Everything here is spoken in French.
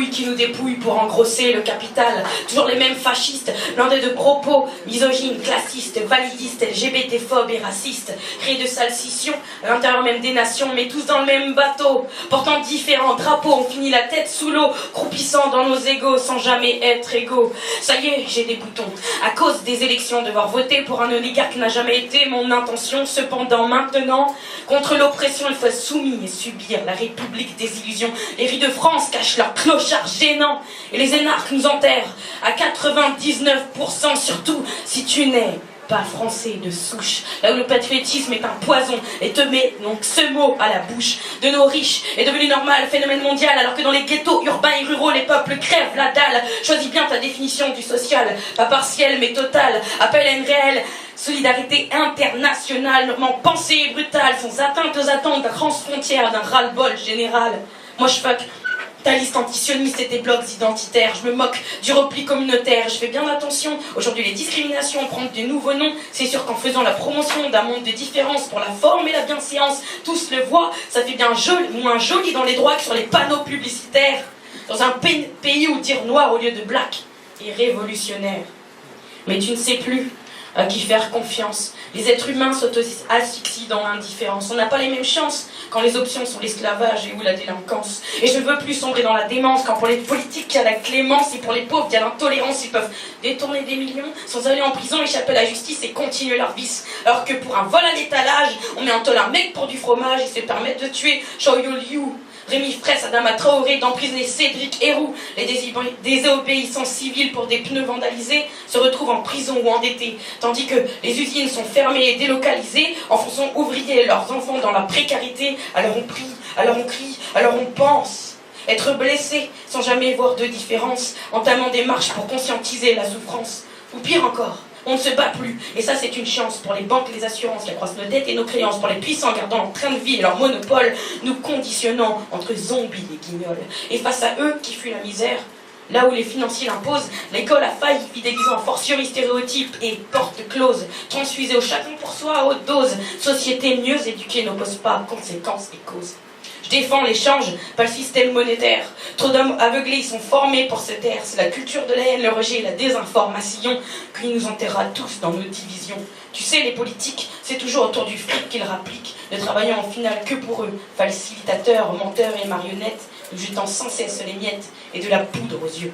couilles qui nous dépouillent pour engrosser le capital. Toujours les mêmes fascistes, blindés de propos misogynes, classistes, validistes, LGBT-phobes et racistes, créés de sales scissions à l'intérieur même des nations, mais tous dans le même bateau, portant différents drapeaux. On finit la tête sous l'eau, croupissant dans nos égos sans jamais être égaux. Ça y est, j'ai des boutons. À cause des élections, devoir voter pour un oligarque n'a jamais été mon intention. Cependant, maintenant, contre l'oppression, il faut être soumis et subir la république des illusions. Les rues de France cachent leurs clochards gênants et les énarques nous enterrent à 99%, surtout si tu n'es pas français de souche, là où le patriotisme est un poison et te met donc ce mot à la bouche. De nos riches est devenu normal, phénomène mondial, alors que dans les ghettos urbains et ruraux, les peuples crèvent la dalle. Choisis bien ta définition du social, pas partielle mais totale. Appelle à une réelle solidarité internationale, mûrement pensée et brutale, sans atteinte aux attentes transfrontières d'un ras-le-bol général. Moi je fuck ta liste antisioniste et tes blocs identitaires. Je me moque du repli communautaire. Je fais bien attention. Aujourd'hui, les discriminations prennent de nouveaux noms. C'est sûr qu'en faisant la promotion d'un monde de différence pour la forme et la bienséance, tous le voient. Ça fait bien joli, moins joli dans les droits que sur les panneaux publicitaires. Dans un pays où dire noir au lieu de black est révolutionnaire. Mais tu ne sais plus à qui faire confiance. Les êtres humains s'auto-asphyxient dans l'indifférence. On n'a pas les mêmes chances quand les options sont l'esclavage et ou la délinquance. Et je ne veux plus sombrer dans la démence quand pour les politiques il y a la clémence et pour les pauvres il y a l'intolérance. Ils peuvent détourner des millions sans aller en prison, échapper à la justice et continuer leur vice. Alors que pour un vol à l'étalage, on met un tol un mec pour du fromage et se permettre de tuer Choyo Liu, Rémi Fraisse, Adama Traoré, d'emprisonner Cédric Héroux. Les désobéissants civils pour des pneus vandalisés se retrouvent en prison ou endettés, tandis que les usines sont fermées et délocalisées, enfonçant ouvriers et leurs enfants dans la précarité. Alors on prie, alors on crie, alors on pense. Être blessé sans jamais voir de différence, entamant des marches pour conscientiser la souffrance. Ou pire encore, on ne se bat plus, et ça c'est une chance pour les banques, les assurances qui accroissent nos dettes et nos créances, pour les puissants gardant leur train de vie et leur monopole, nous conditionnant entre zombies et guignols. Et face à eux qui fuient la misère, là où les financiers l'imposent, l'école a failli, fidélisant en fortiori stéréotypes et portes closes, transfusée au chacun pour soi à haute dose. Société mieux éduquée n'oppose pas conséquences et causes. Je défends l'échange, pas le système monétaire. Trop d'hommes aveuglés, ils sont formés pour se taire. C'est la culture de la haine, le rejet et la désinformation qui nous enterrera tous dans nos divisions. Tu sais, les politiques, c'est toujours autour du fric qu'ils rappliquent, ne travaillant en finale que pour eux. Facilitateurs, menteurs et marionnettes, nous jetant sans cesse les miettes et de la poudre aux yeux.